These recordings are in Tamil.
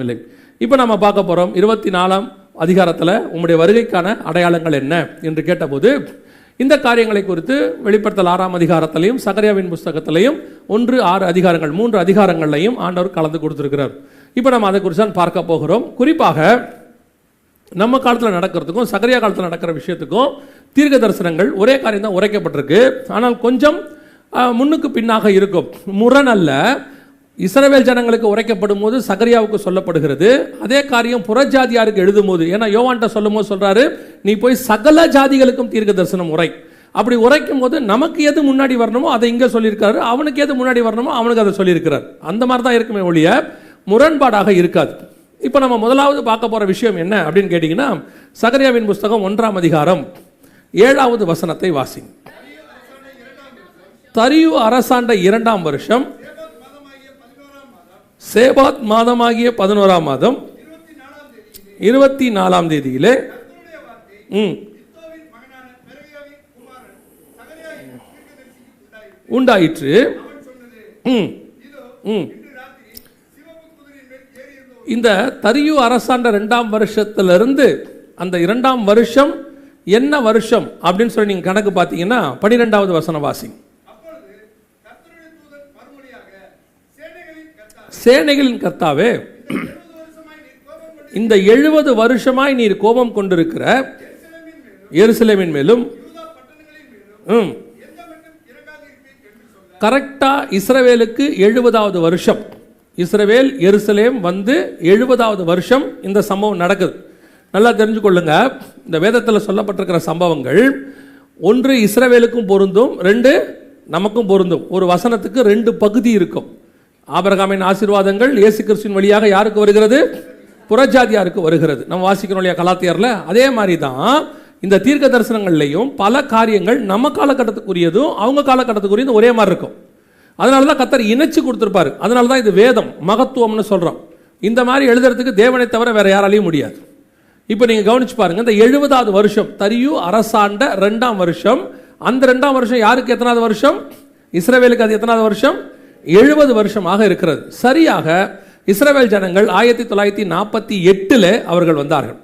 இல்லை. இப்போ நம்ம பார்க்க போகிறோம் 24ஆம் அதிகாரத்தில் உம்முடைய வருகைக்கான அடையாளங்கள் என்ன என்று கேட்டபோது இந்த காரியங்களை குறித்து வெளிப்படுத்தல் 6ஆம் அதிகாரத்திலையும் சகரியாவின் புஸ்தகத்திலையும் 1-6 அதிகாரங்கள் 3 அதிகாரங்களையும் ஆண்டவர் கலந்து கொடுத்துருக்கிறார். இப்போ நம்ம அதை குறித்து தான் பார்க்க போகிறோம். குறிப்பாக நம்ம காலத்தில் நடக்கிறதுக்கும் சகரியா காலத்தில் நடக்கிற விஷயத்துக்கும் தீர்க்க தரிசனங்கள் ஒரே காரியம் தான் உரைக்கப்பட்டிருக்கு. ஆனால் கொஞ்சம் முன்னுக்கு பின்னாக இருக்கும். முரண் அல்ல. இஸ்ரவேல் ஜனங்களுக்கு உரைக்கப்படும் போது சகரியாவுக்கு சொல்லப்படுகிறது. அதே காரியம் புறஜாதியாருக்கு எழுதும் போது, ஏன்னா யோவான்ட்ட சொல்லும் போது சொல்றாரு, நீ போய் சகல ஜாதிகளுக்கும் தீர்க்க தரிசனம் உரை. அப்படி உரைக்கும் போது நமக்கு எது முன்னாடி வரணுமோ அதை இங்கே சொல்லியிருக்காரு, அவனுக்கு எது முன்னாடி வரணுமோ அவனுக்கு அதை சொல்லியிருக்கிறார். அந்த மாதிரி தான் இருக்குமே ஒழிய முரண்பாடாக இருக்காது. இப்போ நம்ம முதலாவது பார்க்க போகிற விஷயம் என்ன அப்படின்னு கேட்டிங்கன்னா, சகரியாவின் புஸ்தகம் 1ஆம் அதிகாரம் 7வது வசனத்தை வாசிங்க. தரியு அரசாண்ட 2ஆம் வருஷம் சேபாத் மாதமாகிய 11ஆம் மாதம் 24ஆம் தேதியிலே உண்டாயிற்று. இந்த தரியு அரசாண்ட 2ஆம் வருஷத்திலிருந்து அந்த 2ஆம் வருஷம் என்ன வருஷம் அப்படின்னு சொல்லி நீங்க கணக்கு பார்த்தீங்கன்னா 12வது வசனம் வாசி. சேனைகளின் கர்த்தாவே, இந்த 70 வருஷமாய் நீர் கோபம் கொண்டிருக்கிற எருசலேமின் மேலும் கரெக்டா இஸ்ரவேலுக்கு 70வது வருஷம், இஸ்ரவேல் எருசலேம் வந்து 70வது வருஷம் இந்த சம்பவம் நடக்குது. நல்லா தெரிஞ்சுக்கொள்ளுங்க, இந்த வேதத்தில் சொல்லப்பட்டிருக்கிற சம்பவங்கள் ஒன்று இஸ்ரவேலுக்கும் பொருந்தும், 2 நமக்கும் பொருந்தும். ஒரு வசனத்துக்கு 2 பகுதி இருக்கும். ஆபிரகாமின் ஆசீர்வாதங்கள் இயேசு கிறிஸ்துவின் வழியாக யாருக்கு வருகிறது? புறஜாதியாருக்கு வருகிறது. நம்ம வாசிக்கிறோம் இல்லையா கலாத்தியர்ல. அதே மாதிரி தான் இந்த தீர்க்க தரிசனங்கள்லையும் பல காரியங்கள் நம்ம காலகட்டத்துக்குரியதும் அவங்க காலகட்டத்துக்குரியதும் ஒரே மாதிரி இருக்கும். அதனால தான் கர்த்தர் இணைச்சு கொடுத்துருப்பாரு. அதனால தான் இது வேதம் மகத்துவம்னு சொல்றோம். இந்த மாதிரி எழுதுறதுக்கு தேவனை தவிர வேற யாராலையும் முடியாது. இப்போ நீங்க கவனிச்சு பாருங்க, இந்த 70வது வருஷம் தரியு அரசாண்ட 2ஆம் வருஷம். அந்த 2ஆம் வருஷம் யாருக்கு எத்தனாவது வருஷம்? இஸ்ரவேலுக்கு அது எத்தனாவது வருஷம்? 70 வருஷமாக இருக்கிறது. சரியாக இஸ்ரவேல் ஜனங்கள் 1948 அவர்கள் வந்தார்கள்.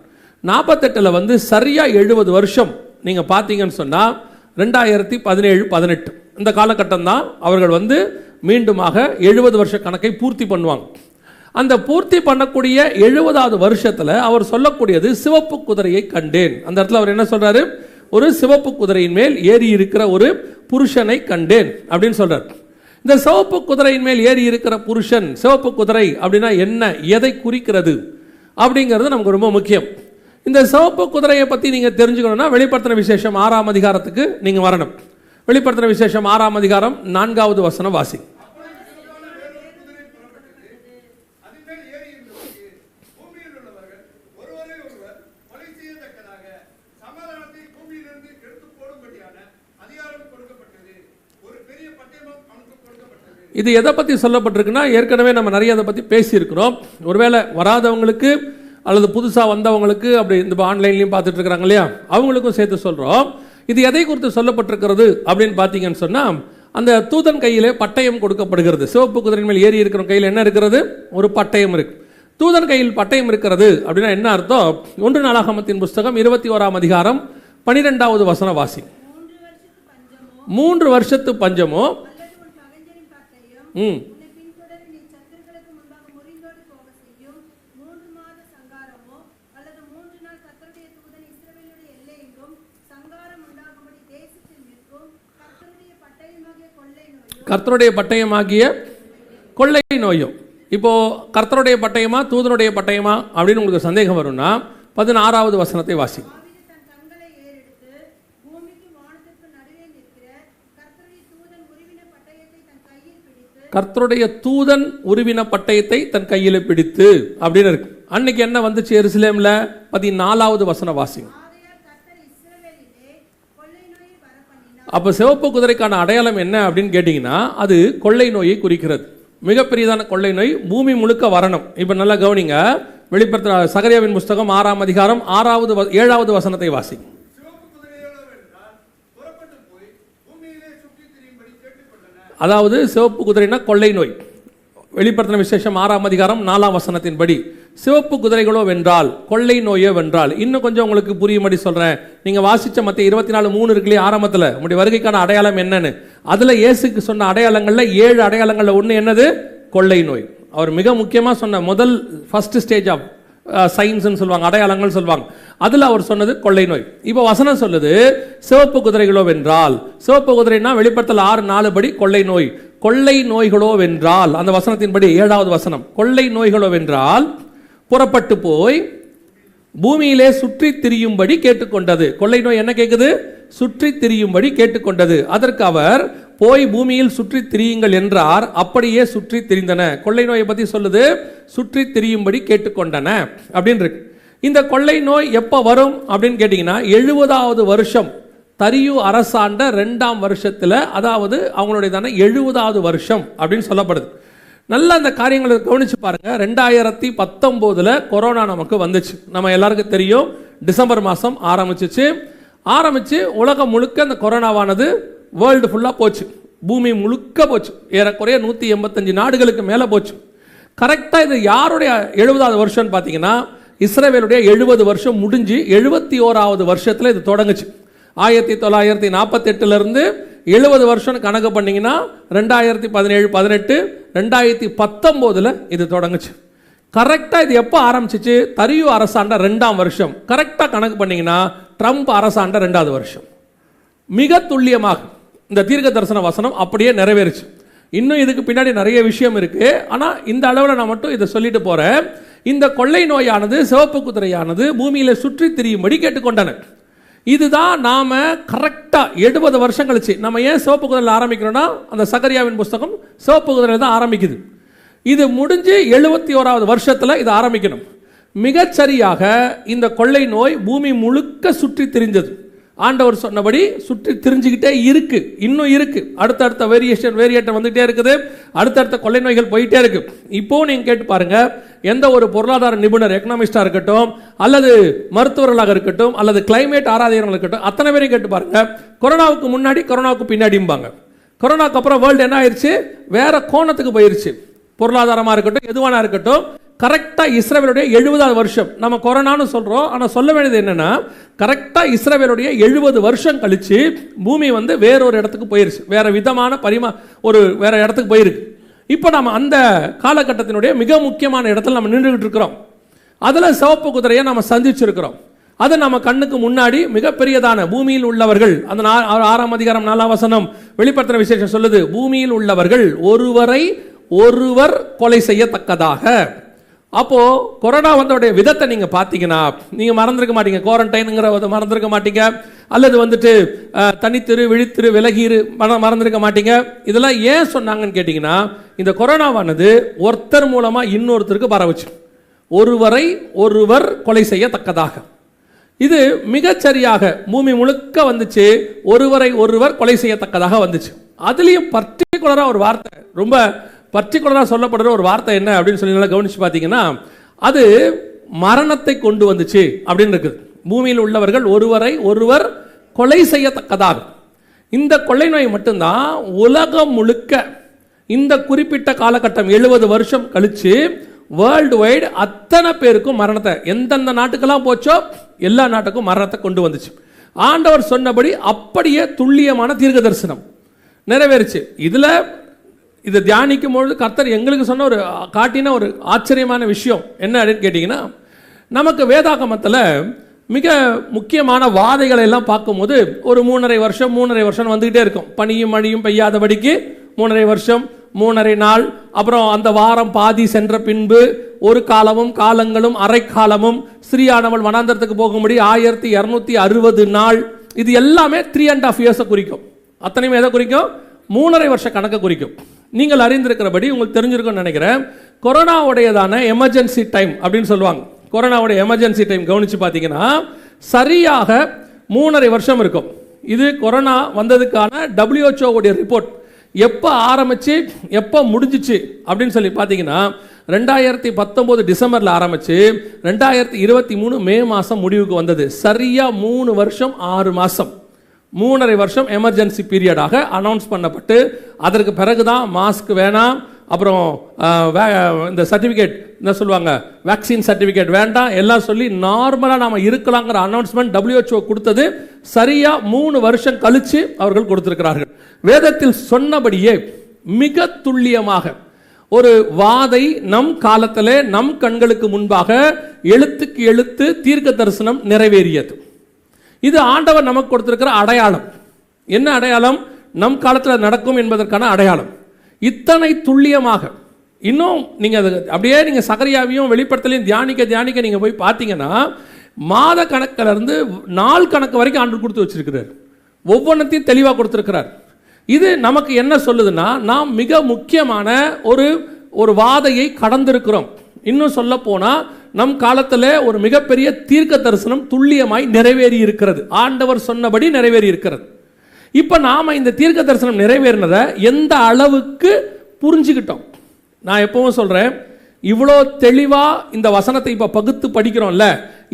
48 வந்து சரியா 70 வருஷம் நீங்க பார்த்தீங்கன்னு சொன்னா 2017-18 இந்த காலகட்டம் தான் அவர்கள் வந்து மீண்டுமாக 70 வருஷ கணக்கை பூர்த்தி பண்ணுவாங்க. அந்த பூர்த்தி பண்ணக்கூடிய 70வது வருஷத்துல அவர் சொல்லக்கூடியது சிவப்பு குதிரையை கண்டேன். அந்த இடத்துல அவர் என்ன சொல்றாரு? ஒரு சிவப்பு குதிரையின் மேல் ஏறி இருக்கிற ஒரு புருஷனை கண்டேன் அப்படின்னு சொல்றாரு. இந்த சிவப்பு குதிரையின் மேல் ஏறி இருக்கிற புருஷன், சிவப்பு குதிரை அப்படின்னா என்ன, எதை குறிக்கிறது அப்படிங்கிறது நமக்கு ரொம்ப முக்கியம். இந்த சிவப்பு குதிரையை பற்றி நீங்கள் தெரிஞ்சுக்கணும்னா வெளிப்படுத்தின விசேஷம் 6ஆம் அதிகாரத்துக்கு நீங்கள் வரணும். வெளிப்படுத்தின விசேஷம் 6ஆம் அதிகாரம் 4வது வசனம் வாசி. இது எதை பற்றி சொல்லப்பட்டிருக்குன்னா, ஏற்கனவே நம்ம நிறைய அதை பற்றி பேசியிருக்கிறோம். ஒருவேளை வராதவங்களுக்கு அல்லது புதுசாக வந்தவங்களுக்கு, அப்படி இந்த ஆன்லைன்லையும் பார்த்துட்டு இருக்கிறாங்க இல்லையா, அவங்களுக்கும் சேர்த்து சொல்கிறோம். இது எதை குறித்து சொல்லப்பட்டிருக்கிறது அப்படின்னு பார்த்தீங்கன்னு சொன்னால், அந்த தூதன் கையிலே பட்டயம் கொடுக்கப்படுகிறது. சிவப்பு குதிரையின் மேல் ஏறி இருக்கிற கையில் என்ன இருக்கிறது? ஒரு பட்டயம் இருக்கு. தூதன் கையில் பட்டயம் இருக்கிறது அப்படின்னா என்ன அர்த்தம்? 1 நாளாகமத்தின் புஸ்தகம் 21ஆம் அதிகாரம் 12வது வசனம் வாசி. 3 வருஷத்து பஞ்சமோ கர்த்தருடைய பட்டயமாகிய கொள்ளை நோயும். இப்போ கர்த்தருடைய பட்டயமா தூதனுடைய பட்டயமா அப்படின்னு உங்களுக்கு சந்தேகம் வரும்னா 16வது வசனத்தை வாசி. கர்த்தருடைய தூதன் உருவின பட்டயத்தை தன் கையில் பிடித்து அப்படின்னு இருக்கு. அன்னைக்கு என்ன வந்துச்சு எருசலேம்ல? 14வது வசனம் வாசி. அப்ப சிவப்பு குதிரைக்கான அடையாளம் என்ன அப்படின்னு கேட்டீங்கன்னா, அது கொள்ளை நோயை குறிக்கிறது. மிகப்பெரியதான கொள்ளை நோய் பூமி முழுக்க வரணும். இப்ப நல்லா கவனிங்க, வெளிப்படுத்தின சகரியாவின் புஸ்தகம் 6ஆம் அதிகாரம் 7வது வசனத்தை வாசி. அதாவது சிவப்பு குதிரைனா கொள்ளை நோய். வெளிப்படுத்தின விசேஷம் 6ஆம் அதிகாரம் 4ஆம் வசனத்தின்படி சிவப்பு குதிரைகளோ வென்றால், கொள்ளை நோயோ வென்றால். இன்னும் கொஞ்சம் உங்களுக்கு புரியும்படி சொல்றேன். நீங்க வாசிச்ச மத்திய 24:3 இருக்குல்லையே ஆரம்பத்தில், உங்களுடைய வருகைக்கான அடையாளம் என்னன்னு, அதுல இயேசுக்கு சொன்ன அடையாளங்கள்ல 7 அடையாளங்கள்ல ஒன்று என்னது? கொள்ளை நோய். அவர் மிக முக்கியமாக சொன்ன முதல் ஃபர்ஸ்ட் ஸ்டேஜ் ஆஃப் சயின்ஸ்ன்னு சொல்லுவாங்க, அடையாளங்கள் சொல்லுவாங்க. அதில் அவர் சொன்னது கொள்ளை நோய். இப்போ வசனம் சொல்லுது சிவப்பு குதிரைகளோ வென்றால். சிவப்பு குதிரைனா வெளிப்படுத்தல் 6:4 படி கொள்ளை நோய். கொள்ளை நோய்களோ வென்றால், அந்த வசனத்தின்படி 7வது வசனம், கொள்ளை நோய்களோ வென்றால் புறப்பட்டு போய் பூமியிலே சுற்றி திரியும்படி கேட்டுக்கொண்டது. கொள்ளை நோய் என்ன கேட்குது? சுற்றி திரியும்படி கேட்டுக்கொண்டது. அதற்கு அவர் போய் பூமியில் சுற்றி திரியுங்கள் என்றார். அப்படியே சுற்றி திரிந்தன. கொள்ளை நோயை பற்றி சொல்லுது, சுற்றி திரியும்படி கேட்டுக்கொண்டன அப்படின்னு இருக்கு. இந்த கொள்ளை நோய் எப்போ வரும் அப்படின்னு கேட்டிங்கன்னா 70வது வருஷம் தரியு அரசாண்ட 2ஆம் வருஷத்தில், அதாவது அவங்களுடையதான 70வது வருஷம் அப்படின்னு சொல்லப்படுது. நல்லா அந்த காரியங்களை கவனிச்சு பாருங்க. 2019 கொரோனா நமக்கு வந்துச்சு. நம்ம எல்லாருக்கும் தெரியும், டிசம்பர் மாதம் ஆரம்பிச்சு உலகம் முழுக்க அந்த கொரோனாவானது வேர்ல்டு ஃபுல்லாக போச்சு, பூமி முழுக்க போச்சு. ஏறக்குறைய 185 நாடுகளுக்கு மேலே போச்சு. கரெக்டாக இது யாருடைய 70வது வருஷம்னு பார்த்தீங்கன்னா இஸ்ரவேலுடைய 70 வருஷம் முடிஞ்சு 71வது வருஷத்தில் இது தொடங்குச்சு. 1948 70 வருஷம் கணக்கு பண்ணிங்கன்னா 2017, 18, 2019 இது தொடங்குச்சு. கரெக்டாக இது எப்போ ஆரம்பிச்சிச்சு? தரியு அரசாண்ட 2ஆம் வருஷம். கரெக்டாக கணக்கு பண்ணிங்கன்னா ட்ரம்ப் அரசாண்ட 2வது வருஷம். மிக துல்லியமாக இந்த தீர்க்க தரிசன வசனம் அப்படியே நிறைவேறுச்சு. இன்னும் இதுக்கு பின்னாடி நிறைய விஷயம் இருக்கு. ஆனால் இந்த அளவில் நான் மட்டும் இதை சொல்லிட்டு போகிறேன். இந்த கொள்ளை நோயானது, சிவப்பு குதிரையானது பூமியில் சுற்றி திரியும்படி கேட்டுக்கொண்டன. இதுதான் நாம கரெக்டாக 70 வருஷம் கழிச்சு நம்ம ஏன் சிவப்பு குதிரையில் ஆரம்பிக்கிறோம்னா, அந்த சகரியாவின் புஸ்தகம் சிவப்பு குதிரையில் தான் ஆரம்பிக்குது. இது முடிஞ்சு 71வது வருஷத்தில் இது ஆரம்பிக்கணும். மிகச்சரியாக இந்த கொள்ளை நோய் பூமி முழுக்க சுற்றி திரிஞ்சது. ஆண்டவர் சொன்னபடி சுற்றி திரிஞ்சுக்கிட்டே இருக்கு, இன்னும் இருக்கு. அடுத்தடுத்த வேரியேஷன் வந்துகிட்டே இருக்குது. அடுத்தடுத்த கொள்ளை நோய்கள் போயிட்டே இருக்கு. இப்போ நீங்க கேட்டு பாருங்க, எந்த ஒரு பொருளாதார நிபுணர், எக்கனாமிஸ்டா இருக்கட்டும், அல்லது மருத்துவர்களாக இருக்கட்டும், அல்லது கிளைமேட் ஆராதகர்கள் இருக்கட்டும், அத்தனை பேரையும் கேட்டு பாருங்க, கொரோனாவுக்கு முன்னாடி கொரோனாவுக்கு பின்னாடிம்பாங்க. கொரோனாக்கு அப்புறம் வேர்ல்டு என்ன ஆயிடுச்சு? வேற கோணத்துக்கு போயிருச்சு. பொருளாதாரமாக இருக்கட்டும், எதுவானா இருக்கட்டும். கரெக்டாக இஸ்ரவேலுடைய 70வது வருஷம், நம்ம கொரோனான்னு சொல்கிறோம், ஆனால் சொல்ல வேண்டியது என்னென்னா கரெக்டாக இஸ்ரவேலுடைய 70 வருஷம் கழித்து பூமி வேறொரு இடத்துக்கு போயிருச்சு. வேற விதமான வேற இடத்துக்கு போயிருக்கு. இப்போ நம்ம அந்த காலகட்டத்தினுடைய மிக முக்கியமான இடத்துல நம்ம நின்றுகிட்டு இருக்கிறோம். அதில் சிவப்பு குதிரையை நம்ம சந்திச்சிருக்கிறோம். அது நம்ம கண்ணுக்கு முன்னாடி மிகப்பெரியதான பூமியில் உள்ளவர்கள், அந்த 6ஆம் அதிகாரம் 4ஆம் வசனம் வெளிப்படுத்தின விசேஷம் சொல்லுது, பூமியில் உள்ளவர்கள் ஒருவர் கொலை செய்யத்தக்கதாக. அப்போ கொரோனா வந்தோடைய விதத்தை நீங்க பார்த்தீங்கன்னா நீங்க மறந்துருக்க மாட்டீங்க. குவாரண்டைனுங்கிற மறந்துருக்க மாட்டீங்க, அல்லது தனித்திரு, விழித்திரு, விலகிரு மறந்துருக்க மாட்டீங்க. இதெல்லாம் ஏன் சொன்னாங்கன்னு கேட்டீங்கன்னா, இந்த கொரோனாவானது ஒருத்தர் மூலமா இன்னொருத்தருக்கு பரவுச்சு. ஒருவர் கொலை செய்யத்தக்கதாக. இது மிகச்சரியாக பூமி முழுக்க வந்துச்சு. ஒருவர் கொலை செய்யத்தக்கதாக வந்துச்சு. அதுலயும் பர்டிகுலரா ஒரு வார்த்தை, ரொம்ப பர்டிகுலராக சொல்லப்படுற ஒரு வார்த்தை என்ன அப்படின்னு சொல்லி நல்லா கவனிச்சு பார்த்தீங்கன்னா, அது மரணத்தை கொண்டு வந்துச்சு அப்படின்னு இருக்குது. பூமியில் உள்ளவர்கள் ஒருவர் கொலை செய்யத்தக்கதாக. இந்த கொள்ளை நோய் மட்டும்தான் உலகம் முழுக்க இந்த குறிப்பிட்ட காலகட்டம் 70 வருஷம் கழிச்சு வேர்ல்டு வைடு அத்தனை பேருக்கும் மரணத்தை, எந்தெந்த நாட்டுக்கெல்லாம் போச்சோ எல்லா நாட்டுக்கும் மரணத்தை கொண்டு வந்துச்சு. ஆண்டவர் சொன்னபடி அப்படியே துல்லியமான தீர்க்க தரிசனம் நிறைவேறுச்சு. இதை தியானிக்கும் பொழுது கர்த்தர் எங்களுக்கு சொன்ன காட்டின ஒரு ஆச்சரியமான விஷயம் என்ன அப்படின்னு கேட்டிங்கன்னா, நமக்கு வேதாகமத்தில் மிக முக்கியமான வாதைகளை எல்லாம் பார்க்கும்போது ஒரு 3.5 வருஷம் வந்துக்கிட்டே இருக்கும். பனியும் மழையும் பெய்யாதபடிக்கு 3.5 வருஷம், 3.5 நாள், அப்புறம் அந்த வாரம் பாதி சென்ற பின்பு ஒரு காலங்களும் அரைக்காலமும், ஸ்திரீயானவள் வனாந்தரத்துக்கு போகும்படி 1260 நாள். இது எல்லாமே 3.5 years குறிக்கும். அத்தனையுமே எதை குறிக்கும்? 3.5 வருஷ கணக்கை குறிக்கும். நீங்கள் அறிந்திருக்கிறபடி, உங்களுக்கு தெரிஞ்சிருக்கும்னு நினைக்கிறேன், கொரோனாவுடையதான எமர்ஜென்சி டைம் அப்படின்னு சொல்லுவாங்க. கொரோனாவுடைய எமர்ஜென்சி டைம் கவனிச்சு பார்த்தீங்கன்னா சரியாக 3.5 வருஷம் இருக்கும். இது கொரோனா வந்ததுக்கான WHO உடைய ரிப்போர்ட். எப்போ ஆரம்பிச்சு எப்போ முடிஞ்சிச்சு அப்படின்னு சொல்லி பார்த்தீங்கன்னா 2019 டிசம்பரில் ஆரம்பிச்சு 2023 மே மாதம் முடிவுக்கு வந்தது. சரியா 3 வருஷம் 6 மாதம், 3.5 வருஷம் எமர்ஜென்சி பீரியடாக அனௌன்ஸ் பண்ணப்பட்டு, அதற்கு பிறகுதான் மாஸ்க் வேணாம், அப்புறம் இந்த சர்டிஃபிகேட் என்ன சொல்லுவாங்க, வேக்சின் சர்டிஃபிகேட் வேண்டாம் எல்லாம் சொல்லி நார்மலாக நாம் இருக்கலாங்கிற அனௌன்ஸ்மெண்ட் WHO கொடுத்தது சரியாக 3 வருஷம் கழித்து அவர்கள் கொடுத்திருக்கிறார்கள். வேதத்தில் சொன்னபடியே மிக துல்லியமாக ஒரு வாதை நம் காலத்திலே நம் கண்களுக்கு முன்பாக எழுத்துக்கு எழுத்து தீர்க்க தரிசனம் நிறைவேறியது. இது ஆண்டவர் நமக்கு கொடுத்திருக்கிற அடையாளம். என்ன அடையாளம்? நம் காலத்தில் நடக்கும் என்பதற்கான அடையாளம். இத்தனை துல்லியமாக இன்னும் நீங்கள் அப்படியே நீங்கள் சகரியாவையும் வெளிப்படுத்தலையும் தியானிக்க நீங்கள் போய் பார்த்தீங்கன்னா மாத கணக்கிலிருந்து நாள் கணக்கு வரைக்கும் ஆண்டவர் கொடுத்து வச்சிருக்கிறார். ஒவ்வொன்றத்தையும் தெளிவாக கொடுத்துருக்கிறார். இது நமக்கு என்ன சொல்லுதுன்னா, நாம் மிக முக்கியமான ஒரு வாதையை கடந்திருக்கிறோம். இன்னும் சொல்ல போனால் நம் காலத்தில் ஒரு மிகப்பெரிய தீர்க்க தரிசனம் துல்லியமாய் நிறைவேறி இருக்கிறது. ஆண்டவர் சொன்னபடி நிறைவேறி இருக்கிறது. இப்போ நாம் இந்த தீர்க்க தரிசனம் நிறைவேறினதை எந்த அளவுக்கு புரிஞ்சுக்கிட்டோம்? நான் எப்பவும் சொல்கிறேன், இவ்வளோ தெளிவாக இந்த வசனத்தை இப்போ பகுத்து படிக்கிறோம்ல,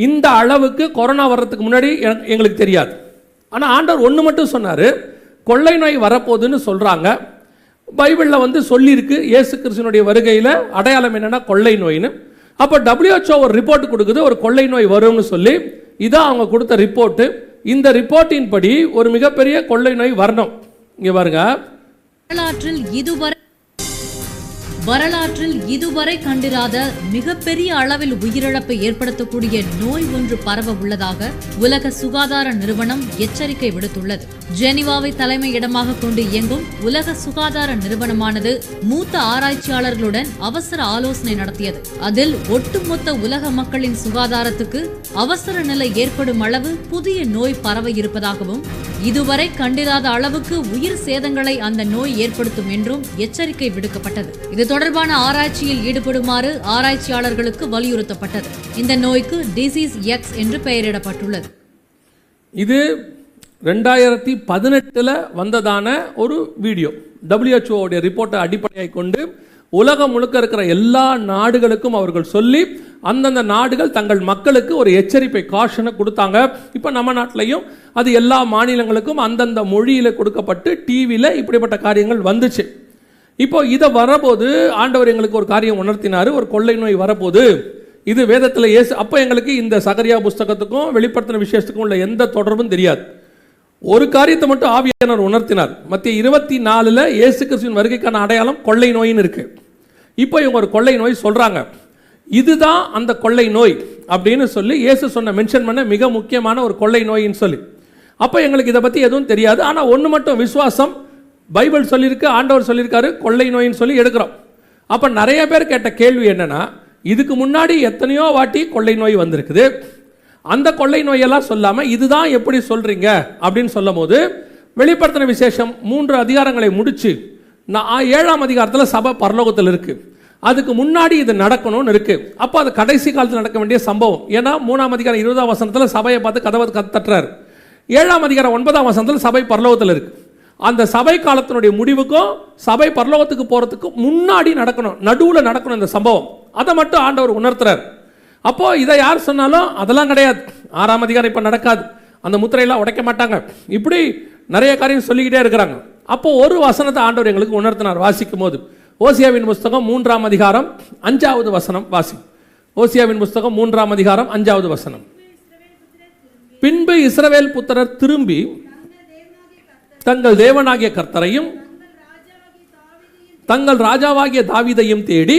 இந்த அளவுக்கு கொரோனா வர்றதுக்கு முன்னாடி எங்களுக்கு தெரியாது. ஆனால் ஆண்டவர் ஒன்று மட்டும் சொன்னார், கொள்ளை நோய் வரப்போகுதுன்னு சொல்கிறாங்க. பைபிளில் சொல்லியிருக்கு இயேசு கிறிஸ்துவினுடைய வருகையில் அடையாளம் என்னென்னா கொள்ளை நோயின்னு. அப்போ WHO ஒரு ரிப்போர்ட் கொடுக்குது, ஒரு கொள்ளை நோய் வரும்னு சொல்லி. இதான் அவங்க கொடுத்த ரிப்போர்ட்டு. இந்த ரிப்போர்ட்டின் படி ஒரு மிகப்பெரிய கொள்ளை நோய் வரணும். இங்கே பாருங்க, வரலாற்றில் இதுவரை கண்டிராத மிகப்பெரிய அளவில் உயிரிழப்பை ஏற்படுத்தக்கூடிய நோய் ஒன்று பரவ உள்ளதாக உலக சுகாதார நிறுவனம் எச்சரிக்கை விடுத்துள்ளது. ஜெனீவாவை தலைமையிடமாக கொண்டு இயங்கும் உலக சுகாதார நிறுவனமானது மூத்த ஆராய்ச்சியாளர்களுடன் அவசர ஆலோசனை நடத்தியது. அதில் ஒட்டுமொத்த உலக மக்களின் சுகாதாரத்துக்கு அவசர நிலை ஏற்படும் அளவு புதிய நோய் பரவ இருப்பதாகவும், இதுவரை கண்டிராத அளவுக்கு உயிர் சேதங்களை அந்த நோய் ஏற்படுத்தும் என்றும் எச்சரிக்கை விடுக்கப்பட்டது. இது தொடர்பான ஆராய்ச்சியில் ஈடுபடுமாறு ஆராய்ச்சியாளர்களுக்கு வலியுறுத்தப்பட்டது. இந்த நோய்க்கு டிசீஸ் எக்ஸ் என்று பெயரிடப்பட்டுள்ளது. இது 2018 வந்ததான ஒரு வீடியோ. WHO உடைய ரிப்போர்ட்டை அடிப்படையாக கொண்டு உலகம் முழுக்க இருக்கிற எல்லா நாடுகளுக்கும் அவர்கள் சொல்லி அந்தந்த நாடுகள் தங்கள் மக்களுக்கு ஒரு எச்சரிப்பை காஷனை கொடுத்தாங்க. இப்போ நம்ம நாட்டிலையும் அது எல்லா மாநிலங்களுக்கும் அந்தந்த மொழியில் கொடுக்கப்பட்டு டிவியில் இப்படிப்பட்ட காரியங்கள் வந்துச்சு. இப்போ இதை வரபோது ஆண்டவர் எங்களுக்கு ஒரு காரியம் உணர்த்தினார், ஒரு கொள்ளை நோய் வரபோது. இது வேதத்தில் அப்போ எங்களுக்கு இந்த சகரியா புஸ்தகத்துக்கும் வெளிப்படுத்தின விசேஷத்துக்கும் உள்ள எந்த தொடர்பும் தெரியாது. ஒரு காரியத்தை மட்டும் ஆவியானவர் உணர்த்தினார். மத்திய 24 இயேசு கிறிஸ்துவின் வருகைக்கான அடையாளம் கொள்ளை நோயின்னு இருக்கு. இப்போ இவங்க ஒரு கொள்ளை நோய் சொல்றாங்க. இதுதான் அந்த கொள்ளை நோய் அப்படின்னு சொல்லி இயேசு சொன்ன மென்ஷன் பண்ண மிக முக்கியமான ஒரு கொள்ளை நோயின்னு சொல்லி. அப்போ எங்களுக்கு இதை பற்றி எதுவும் தெரியாது. ஆனால் ஒன்று மட்டும் விசுவாசம், பைபிள் சொல்லியிருக்கு, ஆண்டவர் சொல்லியிருக்காரு, கொள்ளை நோயின்னு சொல்லி எடுக்கிறோம். அப்போ நிறைய பேர் கேட்ட கேள்வி என்னன்னா, இதுக்கு முன்னாடி எத்தனையோ வாட்டி கொள்ளை நோய் வந்திருக்குது, அந்த கொள்ளை நோயெல்லாம் சொல்லாமல் இதுதான் எப்படி சொல்றீங்க அப்படின்னு சொல்லும் போது, வெளிப்படுத்தின விசேஷம் 3 அதிகாரங்களை முடிச்சு 7ஆம் அதிகாரத்தில் சபை பரலோகத்தில் இருக்கு. அதுக்கு முன்னாடி இது நடக்கணும்னு இருக்கு. அப்போ அது கடைசி காலத்தில் நடக்க வேண்டிய சம்பவம். ஏன்னா 3ஆம் அதிகாரம் 20ஆம் வசனத்தில் சபையை பார்த்து கதவை தட்டுறாரு. 7ஆம் அதிகாரம் 9ஆம் வசனத்தில் சபை பரலோகத்தில் இருக்கு. அந்த சபை காலத்தினுடைய முடிவுக்கும் சபை பரலோகத்துக்கு போறதுக்கு முன்னாடி நடக்கணும், நடுவில் நடக்கணும் இந்த சம்பவம். அதை மட்டும் ஆண்டவர் உணர்த்துறார். அப்போ இதை யார் சொன்னாலும் அதெல்லாம் கிடையாது, 6ஆம் அதிகாரம் இப்போ நடக்காது, அந்த முத்திரையெல்லாம் உடைக்க மாட்டாங்க, இப்படி நிறைய காரியம் சொல்லிக்கிட்டே இருக்கிறாங்க. அப்போ ஒரு வசனத்தை ஆண்டவர் எங்களுக்கு உணர்த்தினார் வாசிக்கும் போது. ஓசியாவின் புஸ்தகம் 3ஆம் அதிகாரம் 5வது வசனம் வாசி. ஓசியாவின் புஸ்தகம் 3ஆம் அதிகாரம் 5வது வசனம். பின்பு இஸ்ரவேல் புத்திரர் திரும்பி தங்கள் தேவனாகிய கர்த்தரையும் தங்கள் ராஜாவாகிய தாவீதையும் தேடி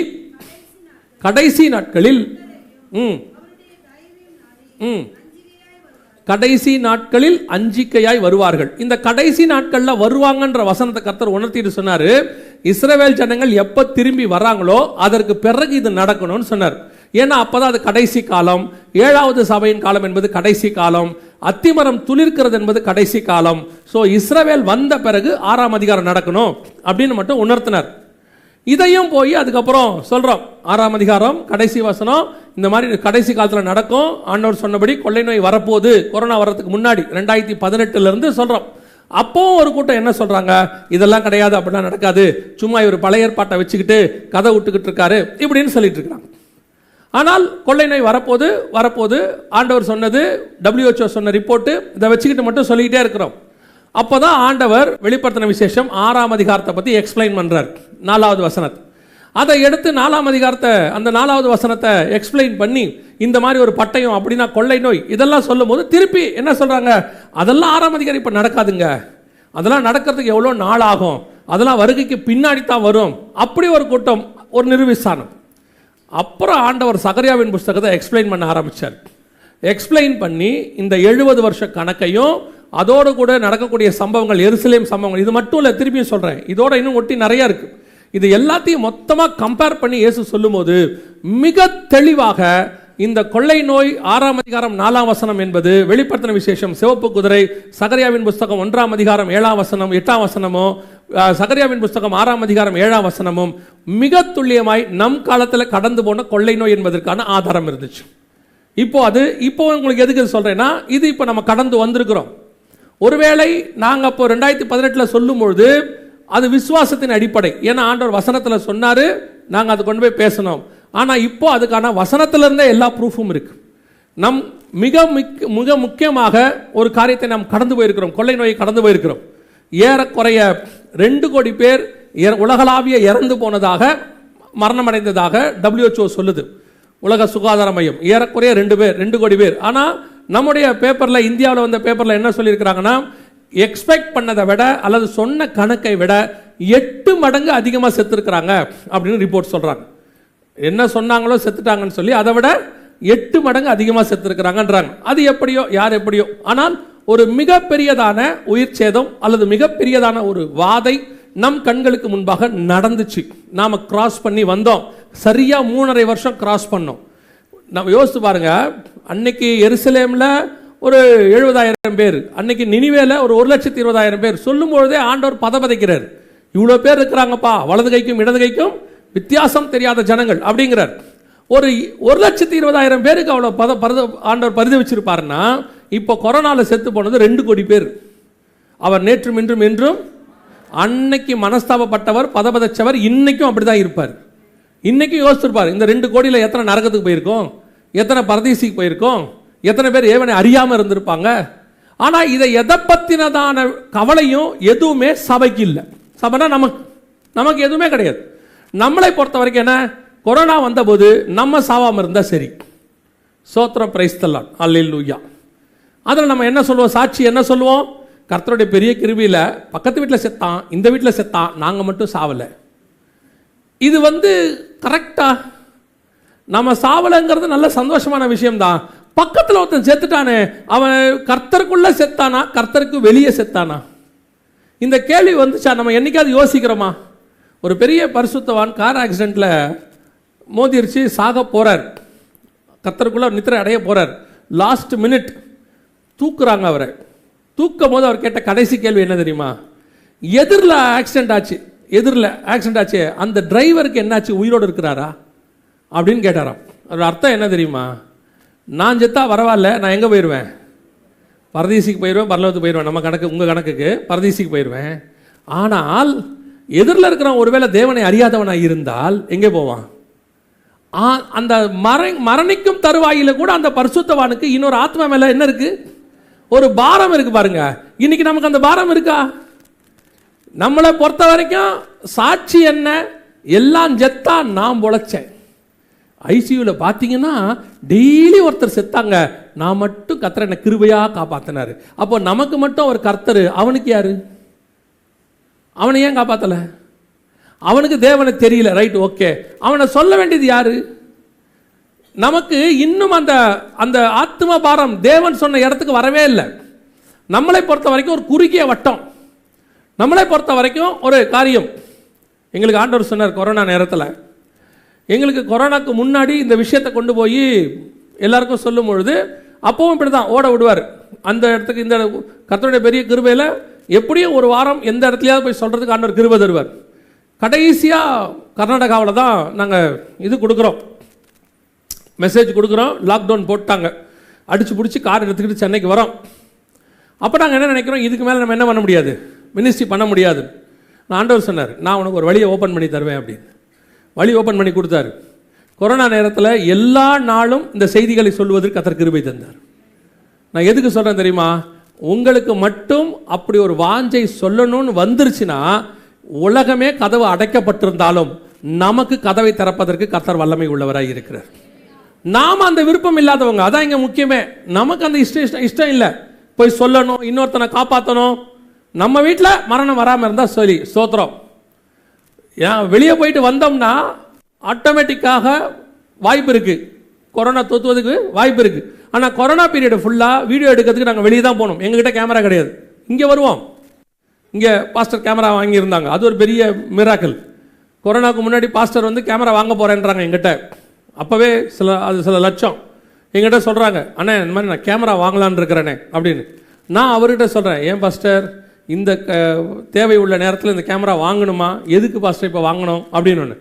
கடைசி நாட்களில் கடைசி நாட்களில் அஞ்சிக்கையாய் வருவார்கள். இந்த கடைசி நாட்களில் வருவாங்கன்ற வசனத்தை கர்த்தர் உணர்த்திட்டு சொன்னாரு, இஸ்ரவேல் ஜனங்கள் எப்ப திரும்பி வராங்களோ அதற்கு பிறகு இது நடக்கணும்னு சொன்னார். ஏன்னா அப்பதான் அது கடைசி காலம். 7வது சபையின் காலம் என்பது கடைசி காலம். அத்திமரம் துளிர்க்கிறது என்பது கடைசி காலம். ஸோ இஸ்ரவேல் வந்த பிறகு 6ஆம் அதிகாரம் நடக்கணும் அப்படின்னு மட்டும் உணர்த்தினார். இதையும் போய் அதுக்கப்புறம் சொல்றோம், 6ஆம் அதிகாரம் கடைசி வசனம் இந்த மாதிரி கடைசி காலத்தில் நடக்கும், ஆண்டவர் சொன்னபடி கொள்ளை நோய் வரப்போகுது, கொரோனா வர்றதுக்கு முன்னாடி 2018 சொல்றோம். அப்போ ஒரு கூட்டம் என்ன சொல்றாங்க, இதெல்லாம் கிடையாது, அப்படிலாம் நடக்காது, சும்மா இவர் பழைய ஏற்பாட்டை வச்சுக்கிட்டு கதை விட்டுக்கிட்டு இருக்காரு இப்படின்னு சொல்லிட்டு இருக்காங்க. ஆனால் கொள்ளை நோய் வரப்போது ஆண்டவர் சொன்னது, WHO சொன்ன ரிப்போர்ட்டு, இதை வச்சுக்கிட்டு மட்டும் சொல்லிக்கிட்டே இருக்கிறோம். அப்போதான் ஆண்டவர் வெளிப்படுத்தின விசேஷம் 6ஆம் அதிகாரத்தை பற்றி எக்ஸ்பிளைன் பண்றார் 4வது வசனத்தை. அதை எடுத்து 4ஆம் அதிகாரத்தை அந்த 4வது வசனத்தை எக்ஸ்பிளைன் பண்ணி இந்த மாதிரி ஒரு பட்டயம் அப்படின்னா கொள்ளை நோய் இதெல்லாம் சொல்லும் போது திருப்பி என்ன சொல்றாங்க, அதெல்லாம் 6ஆம் அதிகாரம் இப்ப நடக்காதுங்க, அதெல்லாம் நடக்கிறதுக்கு எவ்வளோ நாள் ஆகும், அதெல்லாம் வருகைக்கு பின்னாடி தான் வரும். அப்படி ஒரு கூட்டம், ஒரு நிர்விசானம். அப்புறம் ஆண்டவர் சகரியாவின் புஸ்தகத்தை எக்ஸ்பிளைன் பண்ண ஆரம்பிச்சார். எக்ஸ்பிளைன் பண்ணி இந்த 70 வருஷ கணக்கையும் அதோடு கூட நடக்கக்கூடிய சம்பவங்கள், எருசலேம் சம்பவங்கள், இது மட்டும் இல்லை, திருப்பியும் சொல்றேன், இதோட இன்னும் ஒட்டி நிறைய இருக்கு. இது எல்லாத்தையும் மொத்தமாக கம்பேர் பண்ணி இயேசு சொல்லும்போது மிக தெளிவாக இந்த கொள்ளை நோய் 6ஆம் அதிகாரம் 4ஆம் வசனம் என்பது வெளிப்படுத்தின விசேஷம் சிவப்பு குதிரை, சகரியாவின் புஸ்தகம் 1ஆம் அதிகாரம் 7ஆம் வசனம் 8ஆம் வசனமோ, சகரியாவின் புஸ்தகம் 6ஆம் அதிகாரம் 7ஆம் வசனமும் மிக துல்லியமாய் நம் காலத்தில் கடந்து போன கொள்ளை நோய் என்பதற்கான ஆதாரம் இருந்துச்சு. இப்போ உங்களுக்கு எதுக்கு சொல்றேன்னா, இது இப்போ நம்ம கடந்து வந்திருக்கிறோம். ஒருவேளை நாங்கள் அப்போ 2018 சொல்லும்பொழுது அது விசுவாசத்தின் அடிப்படை, ஏன்னா ஆண்டவர் வசனத்தில் சொன்னாரு, நாங்கள் அதை கொண்டு போய் பேசணும். ஆனால் இப்போ அதுக்கான வசனத்திலிருந்தே எல்லா ப்ரூஃபும் இருக்கு. நம் மிக முக்கியமாக ஒரு காரியத்தை நாம் கடந்து போயிருக்கிறோம், கொள்ளை நோயை கடந்து போயிருக்கிறோம். ஏறக்குறைய 2 கோடி பேர் உலகளாவிய இறந்து போனதாக, மரணம் அடைந்ததாக WHO சொல்லுது, உலக சுகாதார மையம். ஏறக்குறைய 2 கோடி பேர். ஆனால் நம்முடைய பேப்பரில், இந்தியாவில் வந்த பேப்பரில் என்ன சொல்லியிருக்கிறாங்கன்னா, எக்ஸ்பெக்ட் பண்ணதை விட அல்லது சொன்ன கணக்கை விட 8 மடங்கு அதிகமாக செத்துருக்கிறாங்க அப்படின்னு ரிப்போர்ட் சொல்கிறாங்க. என்ன சொன்னாங்களோ செத்துட்டாங்கன்னு சொல்லி அதை விட 8 மடங்கு அதிகமாக செத்துருக்கிறாங்கன்றாங்க. அது எப்படியோ யார் எப்படியோ, ஆனால் ஒரு மிகப்பெரியதான உயிர் சேதம் அல்லது மிகப்பெரியதான ஒரு வாதை நம் கண்களுக்கு முன்பாக நடந்துச்சு. நாம் கிராஸ் பண்ணி வந்தோம், சரியா 3.5 வருஷம் கிராஸ் பண்ணோம். நம்ம யோசித்து பாருங்க, அன்னைக்கு எருசலேமில் ஒரு 70,000 பேர், அன்னைக்கு நினிவேல ஒரு 1,20,000 பேர். சொல்லும் பொழுதே ஆண்டவர் பதபதைக்கிறார், இவ்வளோ பேர் இருக்கிறாங்கப்பா, வலது கைக்கும் இடது கைக்கும் வித்தியாசம் தெரியாத ஜனங்கள் அப்படிங்கிறார். ஒரு 1,20,000 பேருக்கு அவ்வளோ ஆண்டவர் பரிதவிச்சிருப்பாருன்னா, இப்போ கொரோனாவில் செத்து போனது 2 கோடி பேர். அவர் நேற்றும் இன்றும் என்றும், அன்னைக்கு மனஸ்தாபப்பட்டவர் பதபதைச்சவர் இன்னைக்கும் அப்படிதான் இருப்பார். இன்னைக்கும் யோசிச்சிருப்பார், இந்த 2 கோடியில் எத்தனை நரகத்துக்கு போயிருக்கோம், எத்தனை பரதீசிக்கு போயிருக்கோம், எத்தனை பேர் ஏவனை அறியாமல் இருந்திருப்பாங்க. ஆனால் இதை எதை பற்றினதான கவலையும் எதுவுமே சபைக்கு இல்லை. சபைனா நமக்கு எதுவுமே கிடையாது. நம்மளை பொறுத்த வரைக்கும் என்ன, கொரோனா வந்தபோது நம்ம சாவாமல் இருந்தால் சரி, சோத்திரம் பிரைஸ்தலான் அல்லேலூயா. அதில் நம்ம என்ன சொல்லுவோம், சாட்சி என்ன சொல்லுவோம், கர்த்தருடைய பெரிய கிருபையில் பக்கத்து வீட்டில் செத்தான், இந்த வீட்டில் செத்தான், நாங்கள் மட்டும் சாவலை. இது கரெக்டா? நம்ம சாவலைங்கிறது நல்ல சந்தோஷமான விஷயம்தான். பக்கத்தில் ஒருத்தன் செத்துட்டானே, அவன் கர்த்தருக்குள்ள செத்தானா, கர்த்தருக்கு வெளியே செத்தானா? இந்த கேள்வி வந்துச்சா? நம்ம என்னைக்காவது யோசிக்கிறோமா? ஒரு பெரிய பரிசுத்தவான் கார் ஆக்சிடென்ட்ல மோதிருச்சு, சாக போறார், கர்த்தருக்குள்ள நித்திரை அடைய போறார். லாஸ்ட் மினிட் தூக்குறாங்க அவரை. தூக்கும் போது அவர் கேட்ட கடைசி கேள்வி என்ன தெரியுமா? எதிரில் ஆக்சிடென்ட் ஆச்சு, அந்த டிரைவருக்கு என்னாச்சு, உயிரோடு இருக்கிறாரா அப்படின்னு கேட்டாராம். அதோட அர்த்தம் என்ன தெரியுமா? நான் செத்தா பரவாயில்ல, நான் எங்கே போயிடுவேன், பரதீசிக்கு போயிடுவேன், பரலோகத்துக்கு போயிடுவேன், நம்ம கணக்கு உங்கள் கணக்குக்கு பரதீசிக்கு போயிடுவேன். ஆனால் எதிரில் இருக்கிறவன் ஒருவேளை தேவனை அறியாதவனாக இருந்தால் எங்கே போவான்? அந்த மரணிக்கும் தருவாயில கூட அந்த பரிசுத்தவானுக்கு இன்னொரு ஆத்மா மேலே என்ன இருக்கு, ஒரு பாரம் இருக்கு பாருங்க. இன்னைக்கு நமக்கு அந்த பாரம் இருக்கா? நம்மளை பொறுத்த வரைக்கும் சாட்சி என்ன, எல்லாம் செத்தா நான் பொழைச்சேன். ஐசியூவில் பார்த்தீங்கன்னா டெய்லி ஒருத்தர் செத்தாங்க, நான் மட்டும் கர்த்தர் என்னை கிருபையாக காப்பாற்றினாரு. அப்போ நமக்கு மட்டும் ஒரு கர்த்தர், அவனுக்கு யாரு? அவனை ஏன் காப்பாற்றலை? அவனுக்கு தேவனை தெரியல, ரைட், ஓகே. அவனை சொல்ல வேண்டியது யாரு? நமக்கு இன்னும் அந்த அந்த ஆத்ம பாரம் தேவன் சொன்ன இடத்துக்கு வரவே இல்லை. நம்மளை பொறுத்த வரைக்கும் ஒரு குறுகிய வட்டம். நம்மளை பொறுத்த வரைக்கும் ஒரு காரியம். எங்களுக்கு ஆண்டவர் சொன்னார் கொரோனா நேரத்தில், எங்களுக்கு கொரோனாக்கு முன்னாடி இந்த விஷயத்தை கொண்டு போய் எல்லாருக்கும் சொல்லும் பொழுது அப்பவும் இப்படி தான் ஓட விடுவார். அந்த இடத்துக்கு இந்த கர்த்தருடைய பெரிய கிருபையில் எப்படியும் ஒரு வாரம் எந்த இடத்துலையாவது போய் சொல்கிறதுக்கு ஆண்டவர் கிருபை தருவார். கடைசியாக கர்நாடகாவில் தான் நாங்கள் இது கொடுக்குறோம், மெசேஜ் கொடுக்குறோம். லாக்டவுன் போட்டாங்க, அடித்து பிடிச்சி கார் எடுத்துக்கிட்டு சென்னைக்கு வரோம். அப்போ நாங்கள் என்ன நினைக்கிறோம், இதுக்கு மேலே நம்ம என்ன பண்ண முடியாது, மினிஸ்ட்ரி பண்ண முடியாது. நான் ஆண்டவர் சொன்னார், நான் உனக்கு ஒரு வழியை ஓப்பன் பண்ணி தருவேன் அப்படின்னு. வழி ஓப்பன் பண்ணி கொடுத்தாரு. கொரோனா நேரத்தில் எல்லா நாளும் இந்த செய்திகளை சொல்வதற்கு கர்த்தர் கிருபை தந்தார். நான் எதுக்கு சொல்கிறேன் தெரியுமா? உங்களுக்கு மட்டும் அப்படி ஒரு வாஞ்சை சொல்லணும்னு வந்துருச்சுன்னா, உலகமே கதவு அடைக்கப்பட்டிருந்தாலும் நமக்கு கதவை திறப்பதற்கு கர்த்தர் வல்லமை உள்ளவராய் இருக்கிறார். நாம அந்த விருப்பம் இல்லாதவங்க, அதான் இங்க முக்கியமே. நமக்கு அந்த இஷ்டம் இல்லை, போய் சொல்லணும், இன்னொருத்தனை காப்பாற்றணும். நம்ம வீட்டில் மரணம் வராமல் இருந்தால் சரி, ஸ்தோத்திரம். ஏன் வெளியே போயிட்டு வந்தோம்னா ஆட்டோமேட்டிக்காக வாய்ப்பு இருக்கு, கொரோனா தொத்துவதுக்கு வாய்ப்பு இருக்கு. ஆனால் கொரோனா பீரியட் ஃபுல்லாக வீடியோ எடுக்கிறதுக்கு நாங்கள் வெளியே தான் போகணும். எங்ககிட்ட கேமரா கிடையாது. இங்கே வருவோம், இங்கே பாஸ்டர் கேமரா வாங்கியிருந்தாங்க, அது ஒரு பெரிய மிராக்கிள். கொரோனாவுக்கு முன்னாடி பாஸ்டர் வந்து கேமரா வாங்க போகிறேன்றாங்க எங்கிட்ட. அப்போவே சில லட்சம் எங்கிட்ட சொல்கிறாங்க, அண்ணே இந்த மாதிரி நான் கேமரா வாங்கலான்னு இருக்கிறேனே அப்படின்னு. நான் அவர்கிட்ட சொல்கிறேன், ஏன் பாஸ்டர் இந்த தேவை உள்ள நேரத்தில் இந்த கேமரா வாங்கணுமா, எதுக்கு பாஸ்டர் இப்போ வாங்கணும் அப்படின்னு ஒன்று.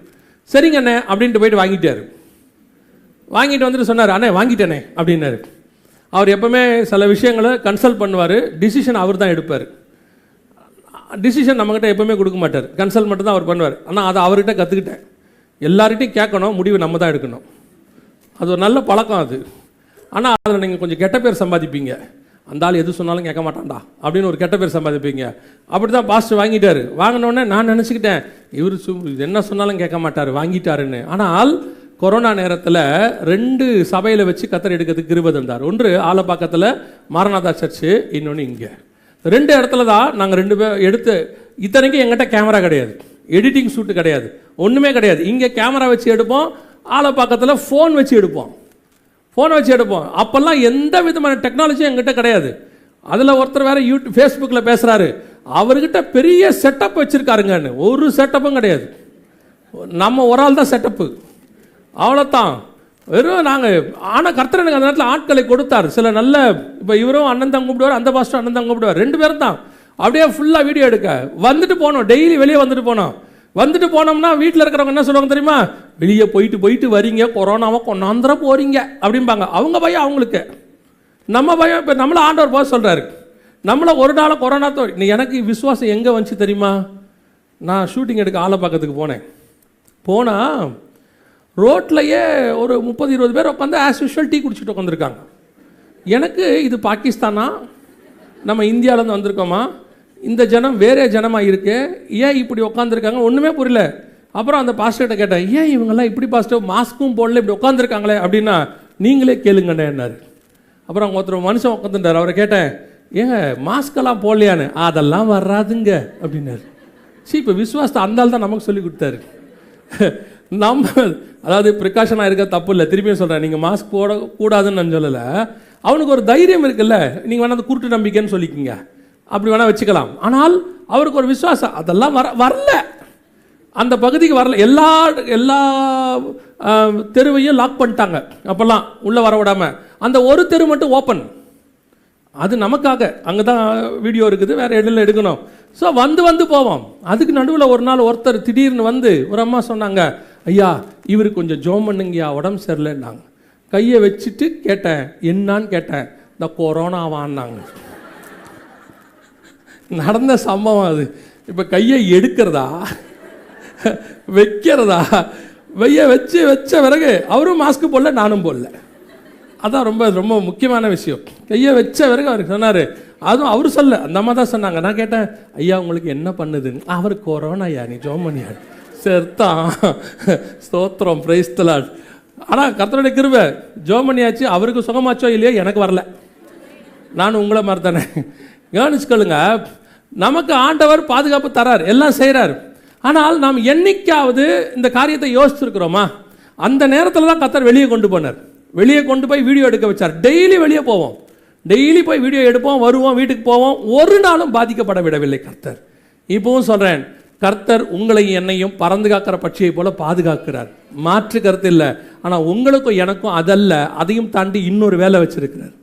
சரிங்க அண்ணே அப்படின்ட்டு போயிட்டு வாங்கிட்டார். வாங்கிட்டு வந்துட்டு சொன்னார், அண்ணே வாங்கிட்டேனே அப்படின்னாரு. அவர் எப்பவுமே சில விஷயங்களை கன்சல்ட் பண்ணுவார், டிசிஷன் அவர் தான் எடுப்பார். டிசிஷன் நம்மகிட்ட எப்பவுமே கொடுக்க மாட்டார், கன்சல்ட் மட்டும் தான் அவர் பண்ணுவார். ஆனால் அதை அவர்கிட்ட கற்றுக்கிட்டேன். எல்லார்கிட்டையும் கேட்கணும், முடிவு நம்ம தான் எடுக்கணும். அது ஒரு நல்ல பழக்கம் அது. ஆனால் அதில் நீங்கள் கொஞ்சம் கெட்ட பேர் சம்பாதிப்பீங்க. அந்த ஆள் எது சொன்னாலும் கேட்க மாட்டான்டா அப்படின்னு ஒரு கெட்ட பேர் சம்பாதிப்பீங்க. அப்படி தான் பாஸ்டர் வாங்கிட்டார். வாங்கினோடனே நான் நினச்சிக்கிட்டேன், இவர் என்ன சொன்னாலும் கேட்க மாட்டார், வாங்கிட்டாருன்னு. ஆனால் கொரோனா நேரத்தில் 2 சபையில் வச்சு கத்தர் எடுக்கிறதுக்கு கிருபை தந்தார். ஒன்று ஆலப்பாக்கத்தில் மாரநாதா சர்ச்சு, இன்னொன்று இங்கே. 2 இடத்துல தான் நாங்கள் 2 பேர் எடுத்து. இத்தனைக்கும் எங்கிட்ட கேமரா கிடையாது, எடிட்டிங் ஷூட்டு கிடையாது, ஒன்றுமே கிடையாது. இங்கே கேமரா வச்சு எடுப்போம், ஆலப்பாக்கத்தில் ஃபோன் வச்சு எடுப்போம். அப்போல்லாம் எந்த விதமான டெக்னாலஜியும் எங்கிட்ட கிடையாது. அதில் ஒருத்தர் வேறு ஃபேஸ்புக்கில் பேசுகிறாரு, அவர்கிட்ட பெரிய செட்டப் வச்சுருக்காருங்கன்னு. ஒரு செட்டப்பும் கிடையாது, நம்ம ஒரு ஆள் தான் செட்டப்பு, அவ்வளோதான். வெறும் நாங்கள். ஆனால் கர்த்தர் எனக்கு அந்த நேரத்தில் ஆட்களை கொடுத்தார். சில நல்ல, இப்போ இவரும் அண்ணன் தான் கூப்பிடுவார், அந்த பாஸ்டர் அண்ணன் தான் கூப்பிடுவார், 2 பேரும் தான். அப்படியே ஃபுல்லாக வீடியோ எடுக்க வந்துட்டு போனோம். டெய்லி வெளியே வந்துட்டு போனோம்னா வீட்டில் இருக்கிறவங்க என்ன சொல்லுவாங்க தெரியுமா, வெளியே போயிட்டு வரீங்க, கொரோனாவை கொண்டாந்துட போறீங்க அப்படிம்பாங்க. அவங்க பயம் அவங்களுக்கு, நம்ம பயம். இப்போ நம்மளை ஆண்டவர் போக சொல்கிறாரு, நம்மளை ஒரு நாள் கொரோனா எனக்கு விசுவாசம் எங்கே வந்துச்சு தெரியுமா? நான் ஷூட்டிங் எடுக்க ஆலப்பாக்கத்துக்கு போனால் ரோட்லையே ஒரு 30-20 பேர் உட்காந்து ஆஸ் யூஷுவல் டீ குடிச்சிட்டு உட்காந்துருக்காங்க. எனக்கு இது பாகிஸ்தானா, நம்ம இந்தியாவிலேருந்து வந்திருக்கோமா, இந்த ஜனம் வேறே ஜனமாக இருக்கு, ஏன் இப்படி உட்காந்துருக்காங்க, ஒன்றுமே புரியல. அப்புறம் அந்த பாஸ்டர்கிட்ட கேட்டேன், ஏன் இவங்கெல்லாம் இப்படி பாஸ்டர் மாஸ்க்கும் போடல இப்படி உட்காந்துருக்காங்களே அப்படின்னா, நீங்களே கேளுங்கண்ணே என்னாரு. அப்புறம் அவங்க ஒருத்தர் மனுஷன் உட்காந்துட்டார். அவரை கேட்டேன், ஏங்க மாஸ்கெல்லாம் போடலையான்னு, அதெல்லாம் வராதுங்க அப்படின்னாரு. சரி, இப்போ விசுவாசத்தை அந்த ஆள் தான் நமக்கு சொல்லி கொடுத்தாரு. நம்ம அதாவது ப்ரிகாஷனாக இருக்க தப்பு இல்லை, திருப்பியும் சொல்கிறேன், நீங்கள் மாஸ்க் போடக்கூடாதுன்னு நான் சொல்லலை. அவனுக்கு ஒரு தைரியம் இருக்குல்ல, நீங்கள் வேணா அது குருட்டு நம்பிக்கைன்னு சொல்லிக்கிங்க, அப்படி வேணால் வச்சுக்கலாம். ஆனால் அவருக்கு ஒரு விசுவாசம், அதெல்லாம் வரல, அந்த பகுதிக்கு வரல. எல்லா தெருவையும் லாக் பண்ணிட்டாங்க அப்போல்லாம், உள்ளே வர விடாமல். அந்த ஒரு தெரு மட்டும் ஓப்பன், அது நமக்காக. அங்கே தான் வீடியோ இருக்குது, வேறு இடத்துல எடுக்கணும். ஸோ வந்து போவோம். அதுக்கு நடுவில் ஒரு நாள் ஒருத்தர் திடீர்னு வந்து ஒரு அம்மா சொன்னாங்க, ஐயா இவருக்கு கொஞ்சம் ஜோம் பண்ணுங்கய்யா, உடம்பு சரியில்லைன்னாங்க. கையை வச்சுட்டு கேட்டேன், என்னான்னு கேட்டேன், இந்த கொரோனாவான்னாங்க. நடந்த சம்பவம் அது. இப்போ கையை எடுக்கிறதா வைக்கிறதா, வச்ச பிறகு அவரும் மாஸ்க் போடல, நானும் போடல. அதான் ரொம்ப முக்கியமான விஷயம். கையை வச்ச பிறகு அவருக்கு சொன்னார், அதுவும் அவர் சொல்ல, அந்த அம்மா தான் சொன்னாங்க. நான் கேட்டேன், ஐயா உங்களுக்கு என்ன பண்ணுதுன்னு. அவர் கொரோனாயா, நீ ஜோம் பண்ணியா, சரிதான், ஸ்தோத்திரம், பிரைஸ் தி லார்ட். ஆனால் கர்த்தருடைய கிருபை, ஜோம் பண்ணியாச்சு, அவருக்கு சுகமாச்சோ இல்லையோ, எனக்கு வரல, நான் உங்களை மாதிரி தானே. கவனிச்சுக்கொள்ளுங்க, நமக்கு ஆண்டவர் பாதுகாப்பு தரார், எல்லாம் செய்கிறார். ஆனால் நாம் என்னைக்காவது இந்த காரியத்தை யோசிச்சிருக்கிறோமா? அந்த நேரத்தில் தான் கர்த்தர் வெளியே கொண்டு போனார். வெளியே கொண்டு போய் வீடியோ எடுக்க வச்சார். டெய்லி வெளியே போவோம், டெய்லி போய் வீடியோ எடுப்போம், வருவோம், வீட்டுக்கு போவோம். ஒரு நாளும் பாதிக்கப்பட விடவில்லை கர்த்தர். இப்பவும் சொல்கிறேன், கர்த்தர் உங்களையும் என்னையும் பறந்து காக்கிற பட்சியை போல பாதுகாக்கிறார், மாற்று கருத்து இல்லை. ஆனால் உங்களுக்கும் எனக்கும் அதல்ல, அதையும் தாண்டி இன்னொரு வேலை வச்சிருக்கிறார்.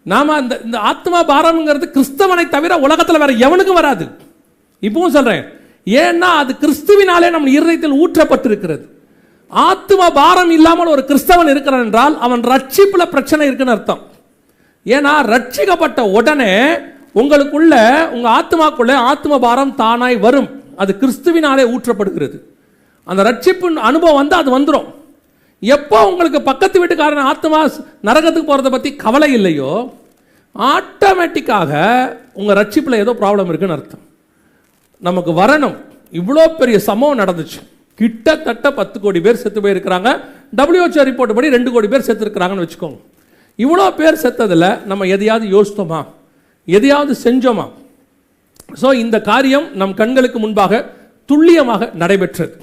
நாம இந்த ஆத்மா பாரம்ங்கிறது கிறிஸ்தவனை தவிர உலகத்தில் வேற எவனுக்கும் வராது. இப்பவும் சொல்றேன், ஏன்னா அது கிறிஸ்துவினாலே நம்ம இருதயத்தில் ஊற்றப்பட்டிருக்கிறது. ஆத்மா பாரம் இல்லாமல் ஒரு கிறிஸ்தவன் இருக்கிறான் என்றால் அவன் ரட்சிப்புல பிரச்சனை இருக்குன்னு அர்த்தம். ஏன்னா ரட்சிக்கப்பட்ட உடனே உங்களுக்குள்ள, உங்க ஆத்மாக்குள்ள ஆத்ம பாரம் தானாய் வரும். அது கிறிஸ்துவினாலே ஊற்றப்படுகிறது. அந்த ரட்சிப்பு அனுபவம் வந்து அது வந்துடும். எப்போ உங்களுக்கு பக்கத்து வீட்டுக்காரன் ஆத்மா நரகத்துக்கு போறதை பத்தி கவலை இல்லையோ, ஆட்டோமேட்டிக்காக உங்க ரட்சிப்புல ஏதோ ப்ராப்ளம் இருக்குன்னு அர்த்தம். நமக்கு வரணும். இவ்வளோ பெரிய சம்பவம் நடந்துச்சு. கிட்டத்தட்ட 10 கோடி பேர் செத்து போயிருக்கிறாங்க. WHO ரிப்போர்ட் படி 2 கோடி பேர் செத்து இருக்கிறாங்கன்னு வச்சுக்கோங்க. இவ்வளோ பேர் செத்ததில் நம்ம எதையாவது யோசித்தோமா, எதையாவது செஞ்சோமா? ஸோ இந்த காரியம் நம் கண்களுக்கு முன்பாக துல்லியமாக நடைபெற்றது.